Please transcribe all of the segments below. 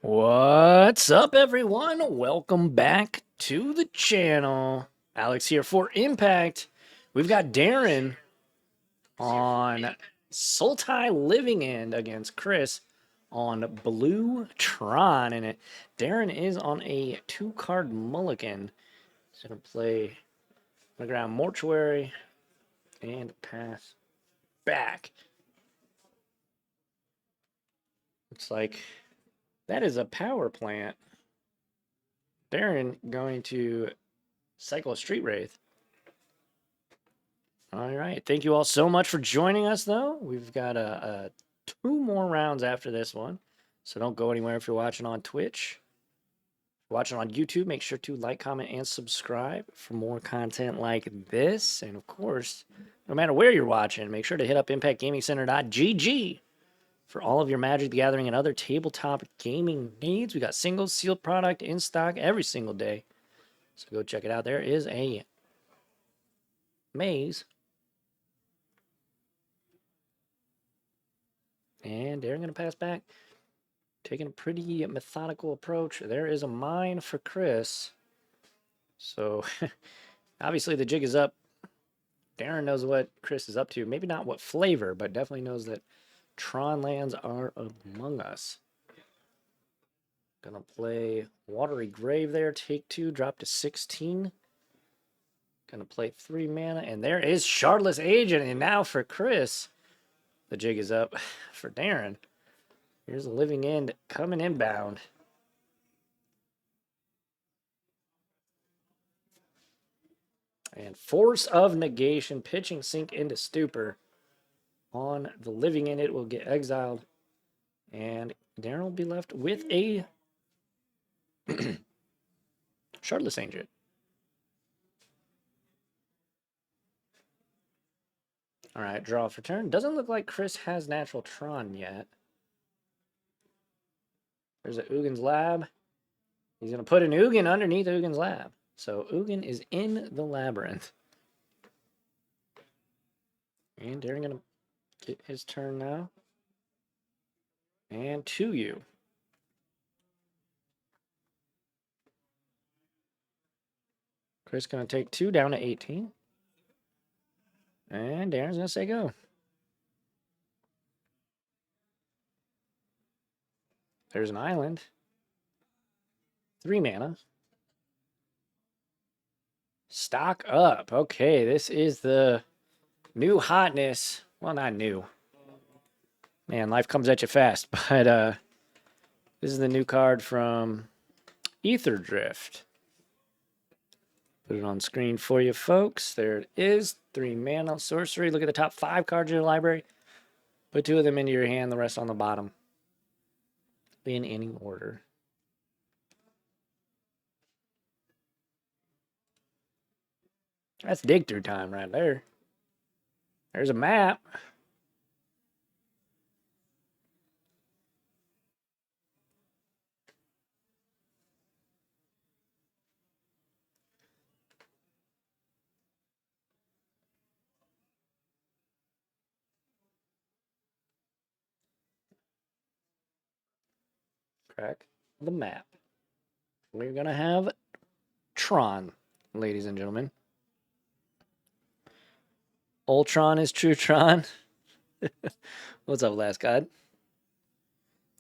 What's up, everyone? Welcome back to the channel. Alex here for Impact. We've got Darren on Sultai Living End against Chris on Blue Tron. And Darren is on a 2-card mulligan. He's going to play Underground Mortuary and pass back. Looks like that is a power plant. Darren going to cycle a Street Wraith. All right. Thank you all so much for joining us, though. We've got 2 more rounds after this one. So don't go anywhere if you're watching on Twitch. If you're watching on YouTube, make sure to like, comment, and subscribe for more content like this. And, of course, no matter where you're watching, make sure to hit up ImpactGamingCenter.gg for all of your Magic the Gathering and other tabletop gaming needs. We got singles, sealed product in stock every single day. So go check it out. There is a maze. And Darren going to pass back. Taking a pretty methodical approach. There is a mine for Chris. So, obviously the jig is up. Darren knows what Chris is up to. Maybe not what flavor, but definitely knows that Tron lands are among us. Gonna play Watery Grave there. Take 2, drop to 16. Gonna play 3 mana. And there is Shardless Agent. And now for Chris, the jig is up for Darren. Here's a Living End coming inbound. And Force of Negation, pitching Sink into Stupor. On the Living End, it will get exiled. And Darren will be left with a Shardless Agent. All right, draw for turn. Doesn't look like Chris has Natural Tron yet. There's a Ugin's Lab. He's going to put an Ugin underneath Ugin's Lab. So Ugin is in the Labyrinth. And Darren going to get his turn now. And to you. Chris going to take 2 down to 18. And Darren's going to say go. There's an island. 3 mana. Stock up. Okay, this is the new hotness. Well, not new. Man, life comes at you fast. But this is the new card from Ether Drift. Put it on screen for you, folks. There it is. 3 mana sorcery. Look at the top 5 cards in your library. Put 2 of them into your hand, the rest on the bottom. In any order. That's dig through time right there. There's a map. Crack the map. We're going to have Tron, ladies and gentlemen. Ultron is true Tron. What's up, Last God?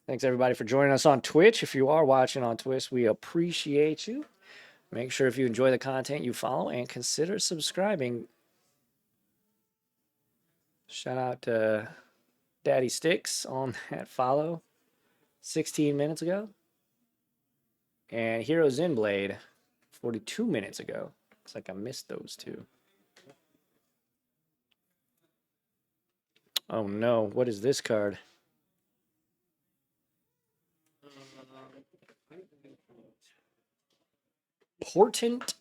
Thanks, everybody, for joining us on Twitch. If you are watching on Twitch, we appreciate you. Make sure if you enjoy the content you follow and consider subscribing. Shout out to Daddy Sticks on that follow 16 minutes ago. And Hero Zenblade 42 minutes ago. Looks like I missed those 2. Oh no, what is this card? Portent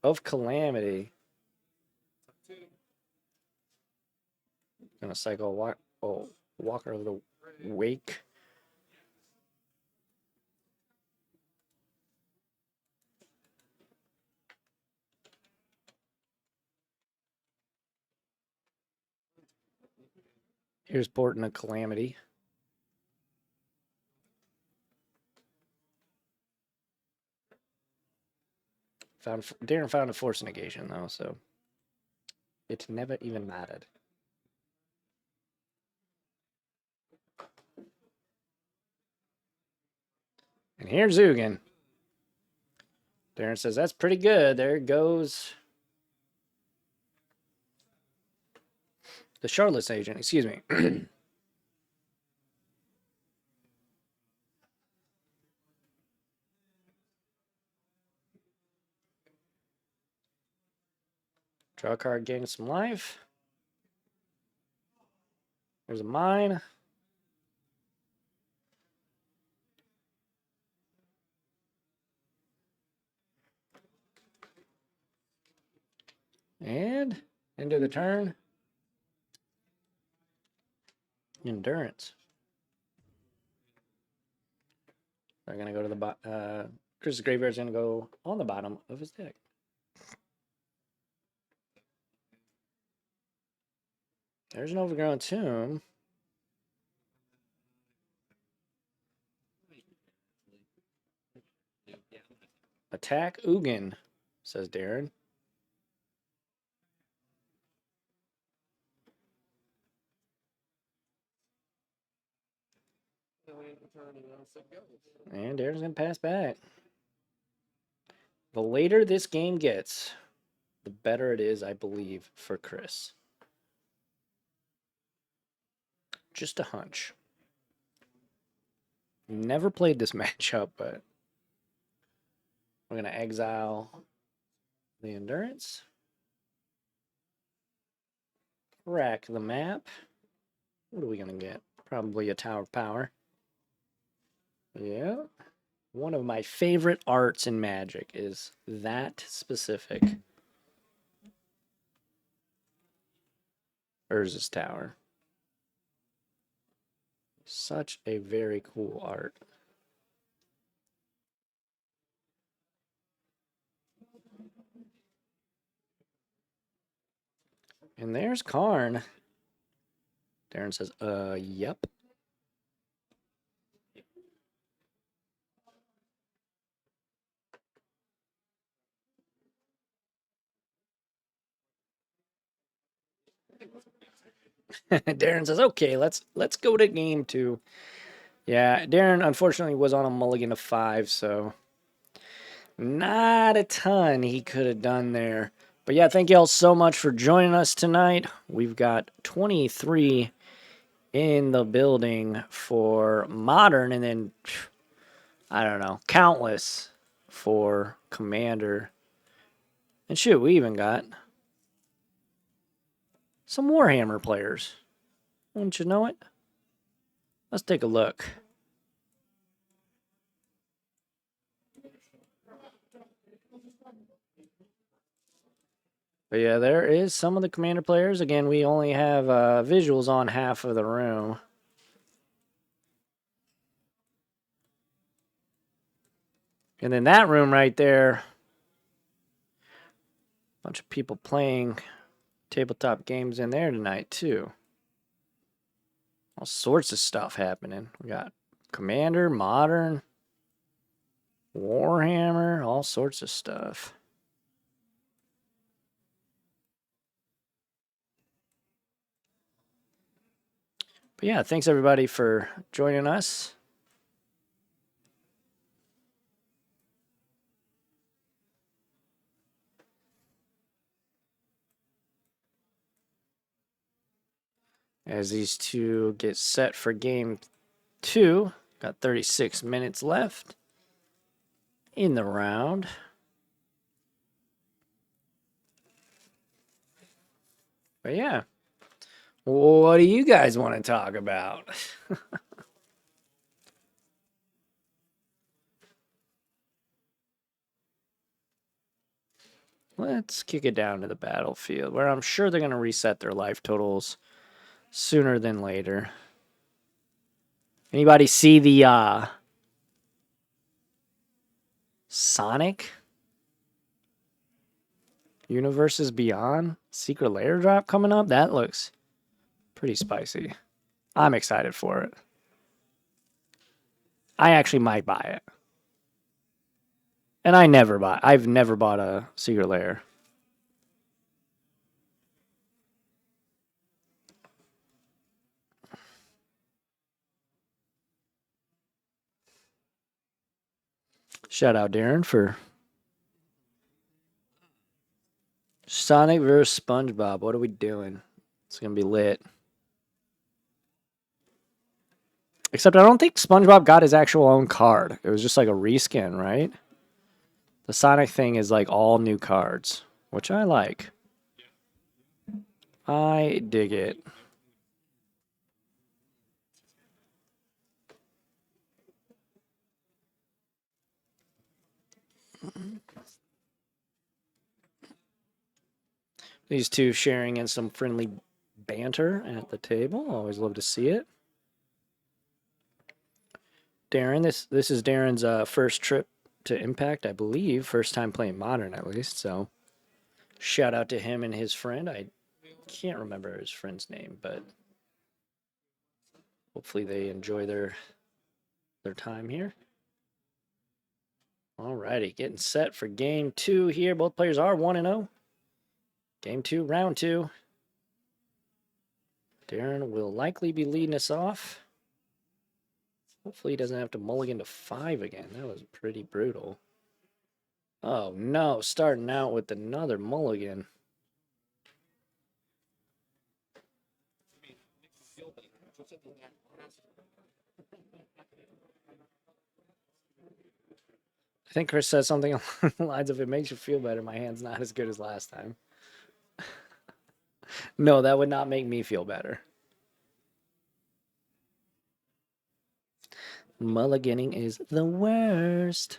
of Calamity. Gonna cycle Walker of the Wake. Here's Portent of Calamity. Darren found a force negation though, so it never even mattered. And here's Zugan. Darren says, that's pretty good. There goes the Charlotte's agent, excuse me. Draw a card, gain some life. There's a mine. And end of the turn. Endurance. They're going to go to the bottom. Chris's Graveyard's going to go on the bottom of his deck. There's an Overgrown Tomb. Attack Ugin, says Darren. And Darren's going to pass back. The later this game gets, the better it is, I believe, for Chris. Just a hunch. Never played this matchup, but we're going to exile the Endurance. Rack the map. What are we going to get? Probably a Tower of Power. Yeah. One of my favorite arts in Magic is that specific Urza's Tower. Such a very cool art. And there's Karn. Darren says, yep. Darren says, okay, let's go to game 2. Yeah, Darren unfortunately was on a mulligan of 5, so not a ton he could have done there. But yeah, thank you all so much for joining us tonight. We've got 23 in the building for Modern, and then, I don't know, countless for Commander. And shoot, we even got some Warhammer players. Wouldn't you know it? Let's take a look. But yeah, there is some of the Commander players. Again, we only have visuals on half of the room. And then that room right there, bunch of people playing tabletop games in there tonight too. All sorts of stuff happening. We got Commander, Modern, Warhammer, all sorts of stuff. But yeah, thanks everybody for joining us. As these two get set for game 2, got 36 minutes left in the round. But yeah, what do you guys want to talk about? Let's kick it down to the battlefield, where I'm sure they're going to reset their life totals sooner than later. Anybody see the Sonic Universes Beyond Secret Lair drop coming up? That looks pretty spicy. I'm excited for it. I actually might buy it. And I've never bought a Secret Lair. Shout out Darren for Sonic versus SpongeBob. What are we doing? It's gonna be lit. Except I don't think SpongeBob got his actual own card. It was just like a reskin, right? The Sonic thing is like all new cards, which I like. I dig it. These two sharing in some friendly banter at the table. Always love to see it. Darren, this is Darren's first trip to Impact, I believe. First time playing Modern, at least. So, shout out to him and his friend. I can't remember his friend's name, but hopefully they enjoy their time here. Alrighty, getting set for game 2 here. Both players are 1-0. Game 2, round 2. Darren will likely be leading us off. Hopefully he doesn't have to mulligan to 5 again. That was pretty brutal. Oh no, starting out with another mulligan. I think Chris said something along the lines of, "It makes you feel better. My hand's not as good as last time." No, that would not make me feel better. Mulliganing is the worst.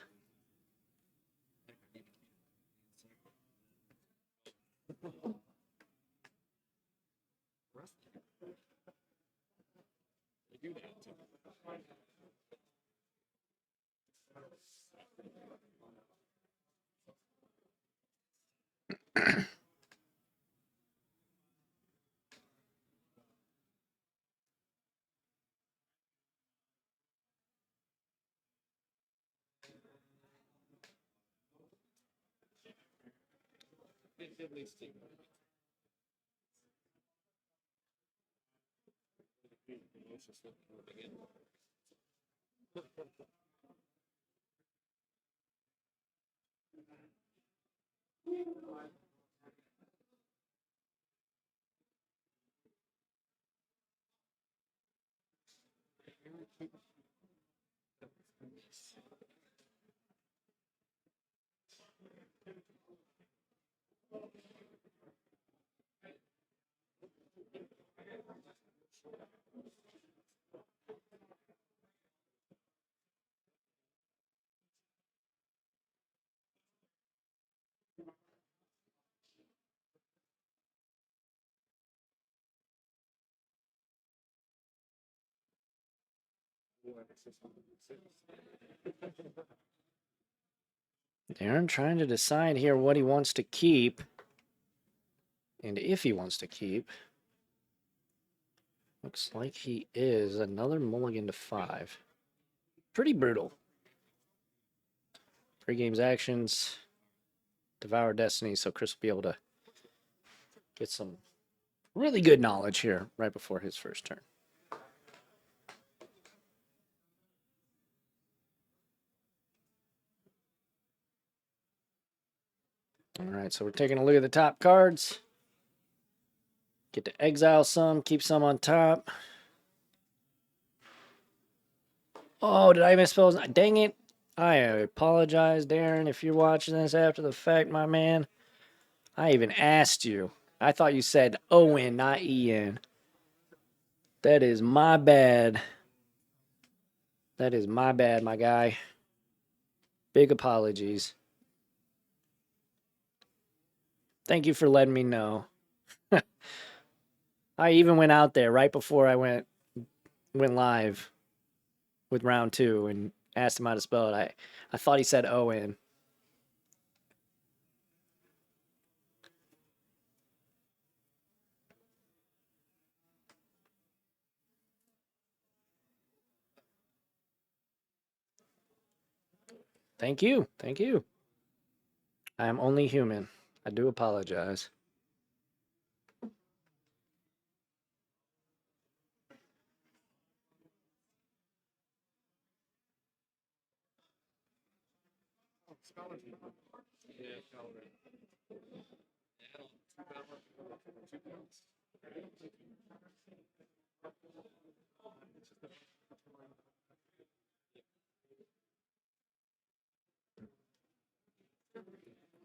Darren trying to decide here what he wants to keep and if he wants to keep. Looks like he is. Another mulligan to 5. Pretty brutal. Pre-game's actions. Devour Destiny, so Chris will be able to get some really good knowledge here right before his first turn. All right, so we're taking a look at the top cards. Get to exile some, keep some on top. Oh, did I misspell his name? Dang it. I apologize, Darren, if you're watching this after the fact, my man. I even asked you. I thought you said Owen, not Ian. That is my bad. That is my bad, my guy. Big apologies. Thank you for letting me know. I even went out there right before I went live with round 2 and asked him how to spell it. I thought he said Owen. Thank you. Thank you. I am only human. I do apologize.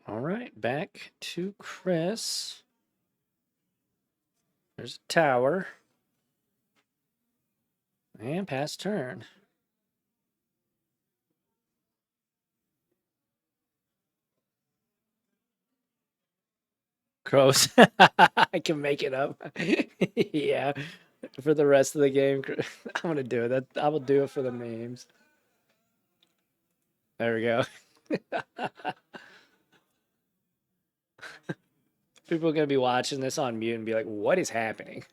All right, back to Chris. There's a tower. And pass turn. Gross. I can make it up. Yeah. For the rest of the game, I'm going to do it. I will do it for the memes. There we go. People are going to be watching this on mute and be like, what is happening?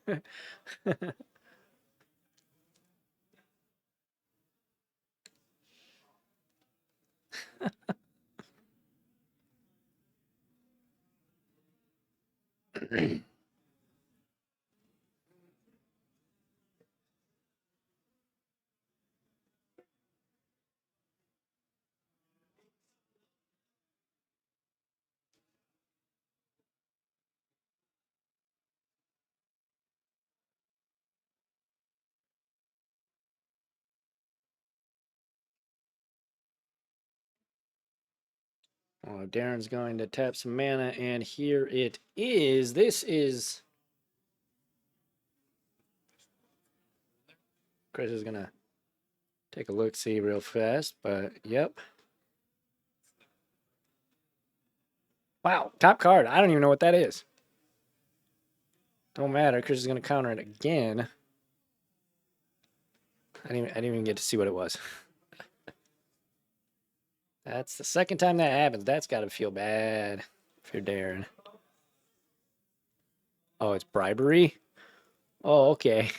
Oh, Darren's going to tap some mana, and here it is. This is... Chris is going to take a look-see real fast, but yep. Wow, top card. I don't even know what that is. Don't matter. Chris is going to counter it again. I didn't even get to see what it was. That's the second time that happens. That's got to feel bad if you're Darren. Oh, it's bribery? Oh, okay.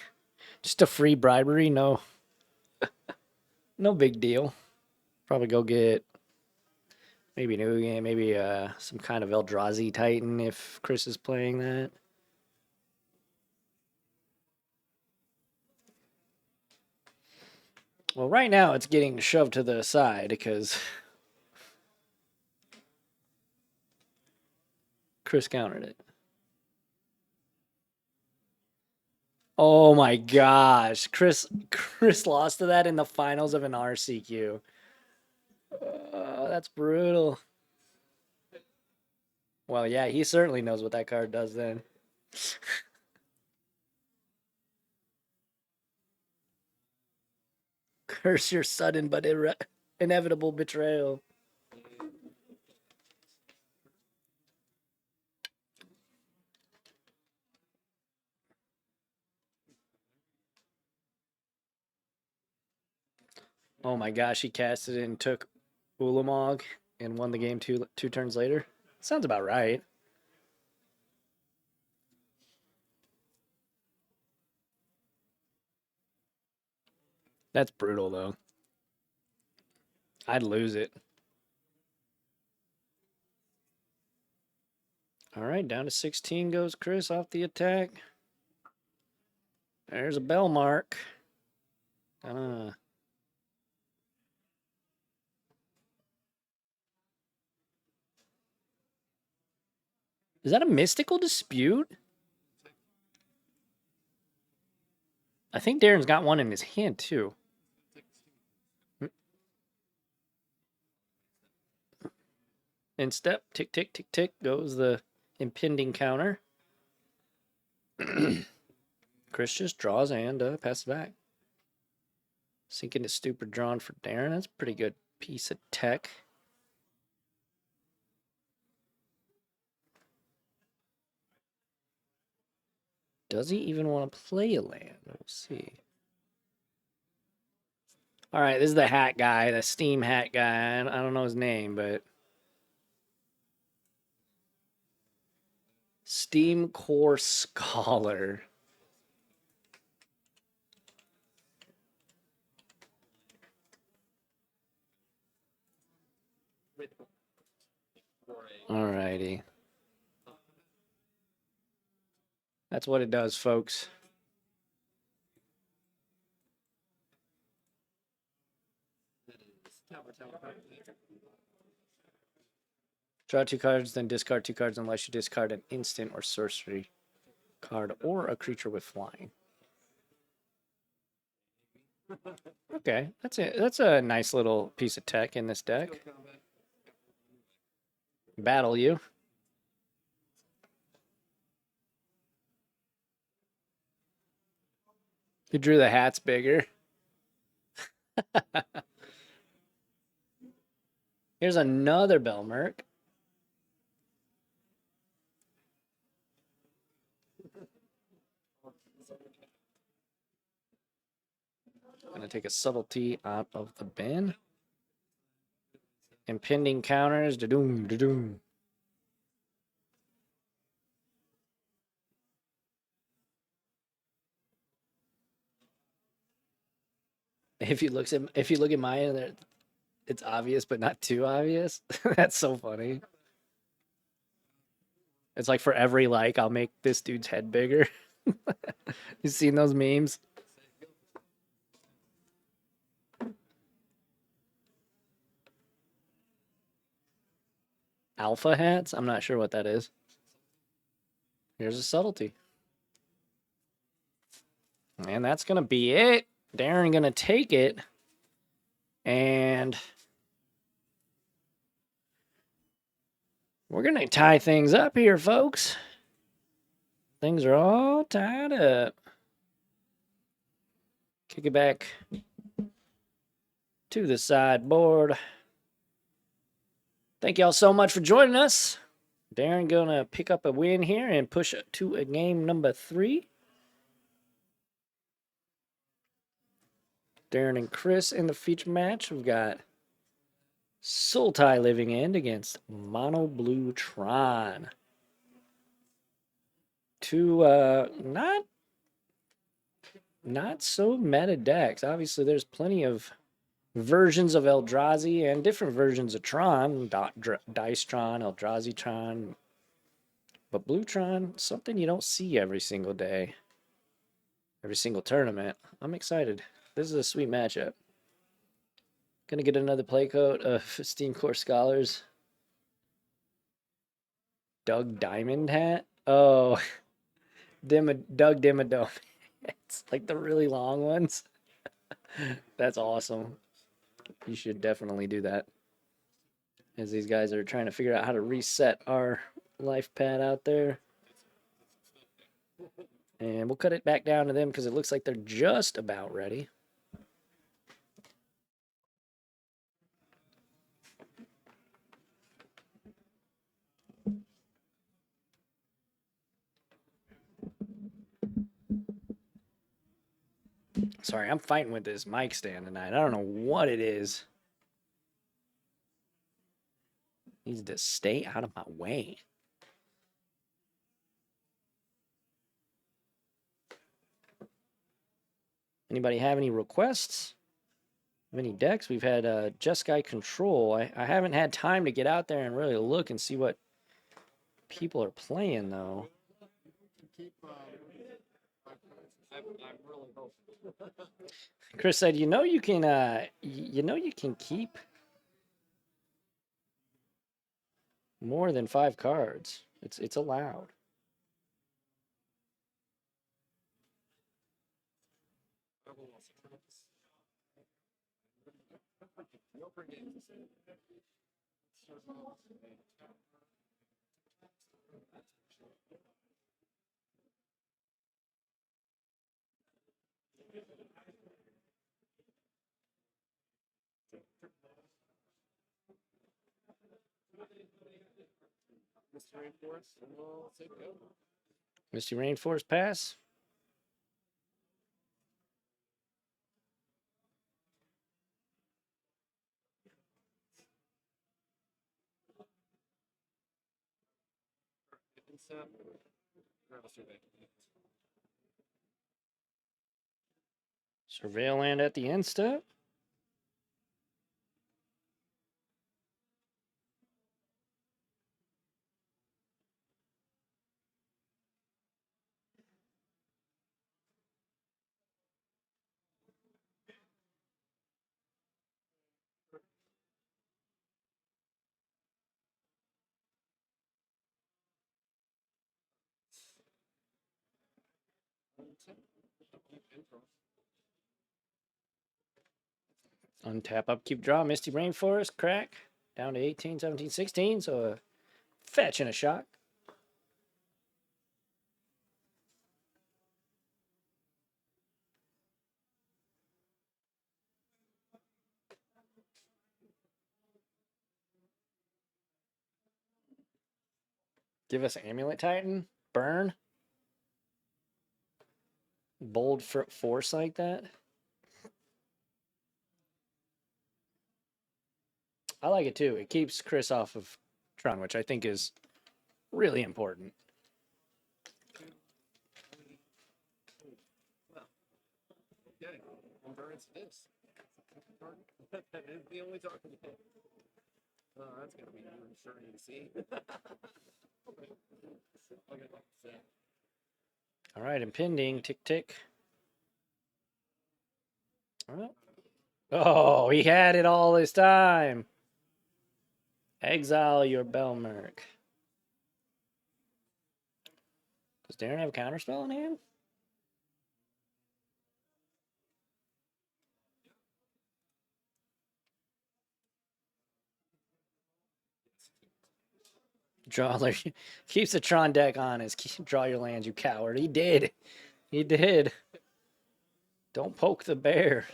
Just a free bribery? No. No big deal. Probably go get maybe new game, maybe some kind of Eldrazi Titan if Chris is playing that. Well, right now it's getting shoved to the side because Chris countered it. Oh my gosh. Chris lost to that in the finals of an RCQ. That's brutal. Well, yeah, he certainly knows what that card does then. Curse your sudden but inevitable betrayal. Oh my gosh, he casted it and took Ulamog and won the game two turns later. Sounds about right. That's brutal, though. I'd lose it. All right, down to 16 goes Chris off the attack. There's a bell mark. Is that a mystical dispute? I think Darren's got one in his hand, too. In step, tick, tick, tick, tick, goes the impending counter. Chris just draws and passes back. Sinking to stupid drawn for Darren. That's a pretty good piece of tech. Does he even want to play a land? We'll see. All right, this is the hat guy, the Steam hat guy. I don't know his name, but... Steam Core Scholar. Alrighty. That's what it does, folks. Draw 2 cards, then discard 2 cards unless you discard an instant or sorcery card or a creature with flying. Okay, that's it. That's a nice little piece of tech in this deck. Battle you. You drew the hats bigger. Here's another Belmerk. Gonna take a subtlety out of the bin. Impending counters. Da-doom, da-doom. If you look at mine, it's obvious, but not too obvious. That's so funny. It's like for every like, I'll make this dude's head bigger. You seen those memes? Alpha hats? I'm not sure what that is. Here's a subtlety. And that's going to be it. Darren going to take it. And we're going to tie things up here, folks. Things are all tied up. Kick it back to the sideboard. Thank y'all so much for joining us. Darren going to pick up a win here and push to a game number 3. Darren and Chris in the feature match. We've got Sultai Living End against Mono Blue Tron. Two not so meta decks. Obviously, there's plenty of versions of Eldrazi and different versions of Tron. Dice Tron, Eldrazi Tron. But Blue Tron, something you don't see every single day. Every single tournament. I'm excited. This is a sweet matchup. Gonna get another play coat of Steam Core Scholars. Doug Diamond hat? Oh, Doug Dimmadome. It's like the really long ones. That's awesome. You should definitely do that. As these guys are trying to figure out how to reset our life pad out there. And we'll cut it back down to them because it looks like they're just about ready. Sorry, I'm fighting with this mic stand tonight. I don't know what it is. Needs to stay out of my way. Anybody have any requests? Any decks? We've had Jeskai Control. I haven't had time to get out there and really look and see what people are playing, though. Chris said, you know you can keep more than 5 cards. It's allowed. Misty Rainforest pass. Surveil land at the end step. Untap, upkeep, draw, Misty Rainforest, crack. Down to 18, 17, 16, so a fetch and a shock. Give us Amulet Titan, burn. Bold force like that. I like it too. It keeps Chris off of Tron, which I think is really important. Okay, burns this. That is the only talking. Oh, that's gonna be reassuring to see. All right, impending, tick tick. Oh, he had it all this time. Exile your Belmerk. Does Darren have a counterspell in hand? Draw, keeps the Tron deck honest. Draw your lands, you coward. He did. He did. Don't poke the bear.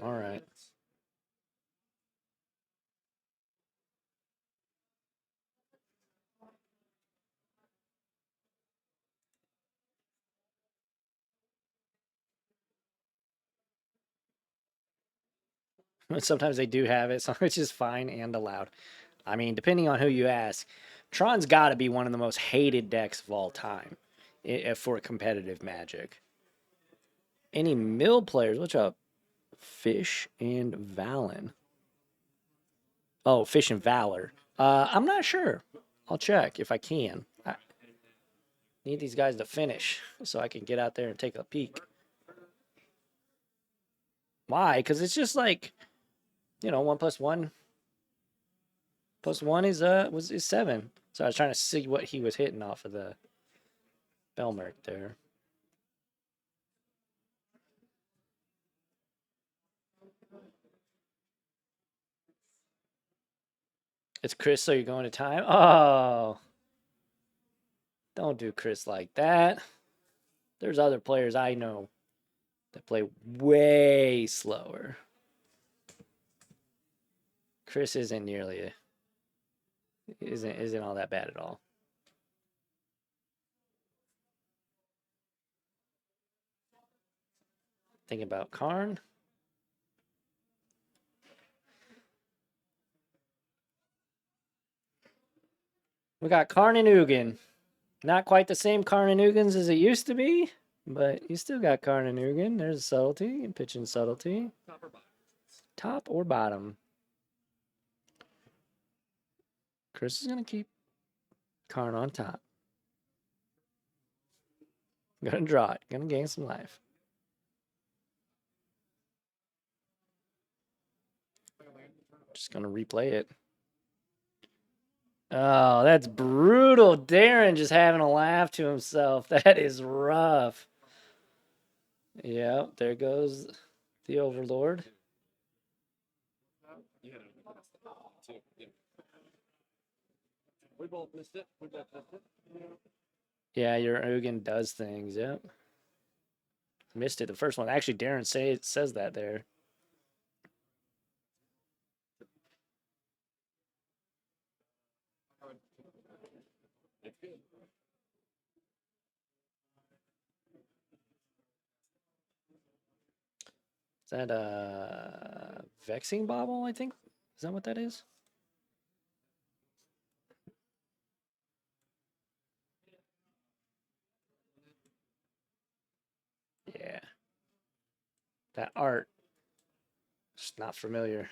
All right. Sometimes they do have it, so it's just fine and allowed. I mean, depending on who you ask, Tron's got to be one of the most hated decks of all time for competitive Magic. Any mill players? What's up? Fish and Valen. Oh, Fish and Valor. I'm not sure. I'll check if I can. I need these guys to finish so I can get out there and take a peek. Why? Because it's just like, 1 + 1 + 1 is 7. So I was trying to see what he was hitting off of the Belmerk there. It's Chris, so you're going to time? Oh. Don't do Chris like that. There's other players I know that play way slower. Chris isn't nearly isn't all that bad at all. Thinking about Karn. We got Karn and Ugin. Not quite the same Karn and Ugins as it used to be, but you still got Karn and Ugin. There's subtlety and pitching subtlety. Top or bottom? Chris is going to keep Karn on top. Gonna draw it. Gonna gain some life. Just gonna replay it. Oh, that's brutal. Darren just having a laugh to himself. That is rough. Yep, there goes the Overlord. We both missed it. We both missed it. Yeah, your Ugin does things. Yep. Missed it the first one. Actually, Darren says that there. Is that a Vexing Bobble, I think? Is that what that is? Yeah. That art. Just not familiar.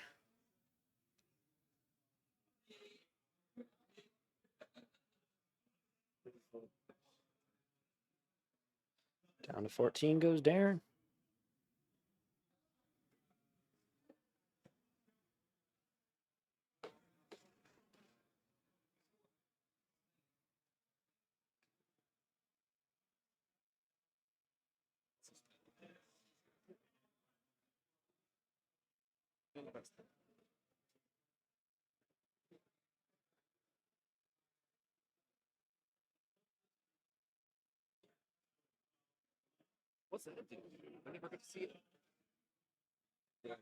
Down to 14 goes Darren. What's that do? I never got to see it. Yeah.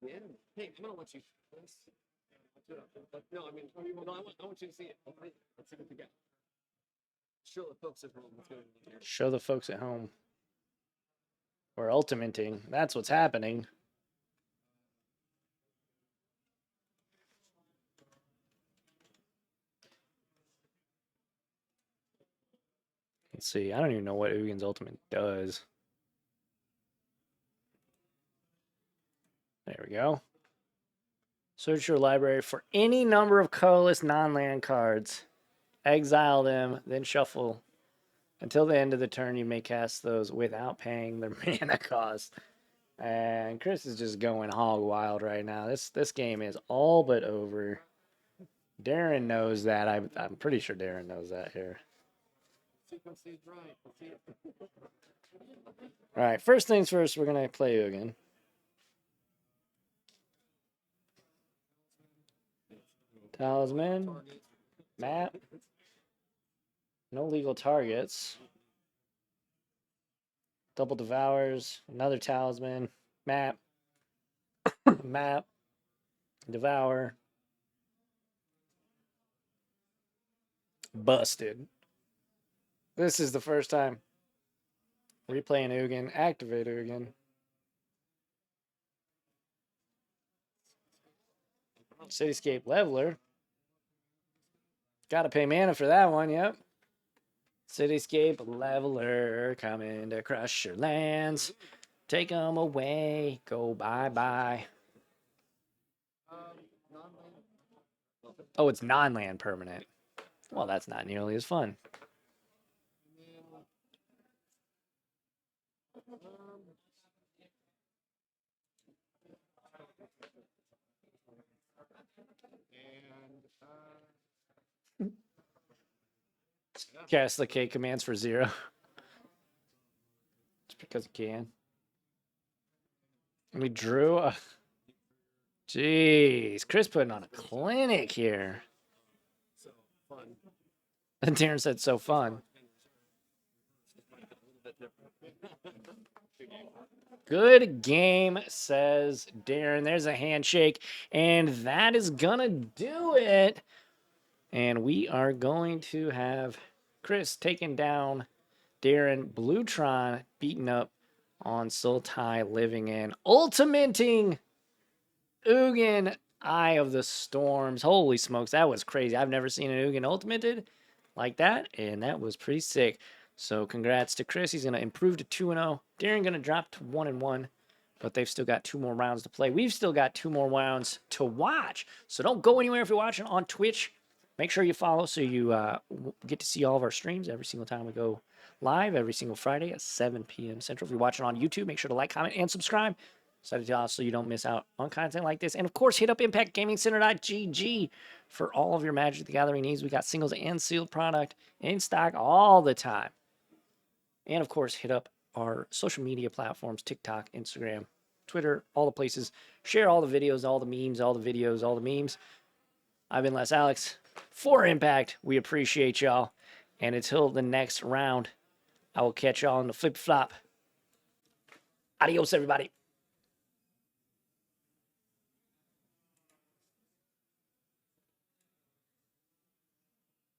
Yeah. Hey, I'm gonna let you. No, I mean, no, I want you to see it. Let's see what we got. Show the folks at home what's going on here. Show the folks at home. We're ultimating. That's what's happening. Let's see. I don't even know what Ugin's ultimate does. There we go. Search your library for any number of colorless non-land cards. Exile them, then shuffle. Until the end of the turn, you may cast those without paying their mana cost. And Chris is just going hog wild right now. This game is all but over. Darren knows that. I'm pretty sure Darren knows that here. All right, first things first, we're going to play Ugin. Talisman. Map. No legal targets. Double Devours. Another Talisman. Map. Map. Devour. Busted. This is the first time. Replaying Ugin. Activate Ugin. Cityscape Leveler. Gotta pay mana for that one, yep. Cityscape Leveler coming to crush your lands. Take them away. Go bye-bye. Oh, it's non-land permanent. Well, that's not nearly as fun. Cast the K commands for 0. Just because you can. We drew a... Jeez, Chris putting on a clinic here. So fun. And Darren said so fun. Good game, says Darren. There's a handshake. And that is going to do it. And we are going to have Chris taking down Darren. Blue Tron beaten up on Sultai, living in. Ultimating Ugin, Eye of the Storms. Holy smokes, that was crazy. I've never seen an Ugin ultimated like that, and that was pretty sick. So congrats to Chris. He's going to improve to 2-0. Darren going to drop to 1-1, but they've still got 2 more rounds to play. We've still got 2 more rounds to watch. So don't go anywhere if you're watching on Twitch. Make sure you follow so you get to see all of our streams every single time we go live, every single Friday at 7 p.m. Central. If you're watching on YouTube, make sure to like, comment, and subscribe so you don't miss out on content like this. And, of course, hit up ImpactGamingCenter.gg for all of your Magic the Gathering needs. We got singles and sealed product in stock all the time. And, of course, hit up our social media platforms, TikTok, Instagram, Twitter, all the places. Share all the videos, all the memes, all the videos, all the memes. I've been Les Alex for Impact. We appreciate y'all. And until the next round, I will catch y'all on the flip-flop. Adios, everybody.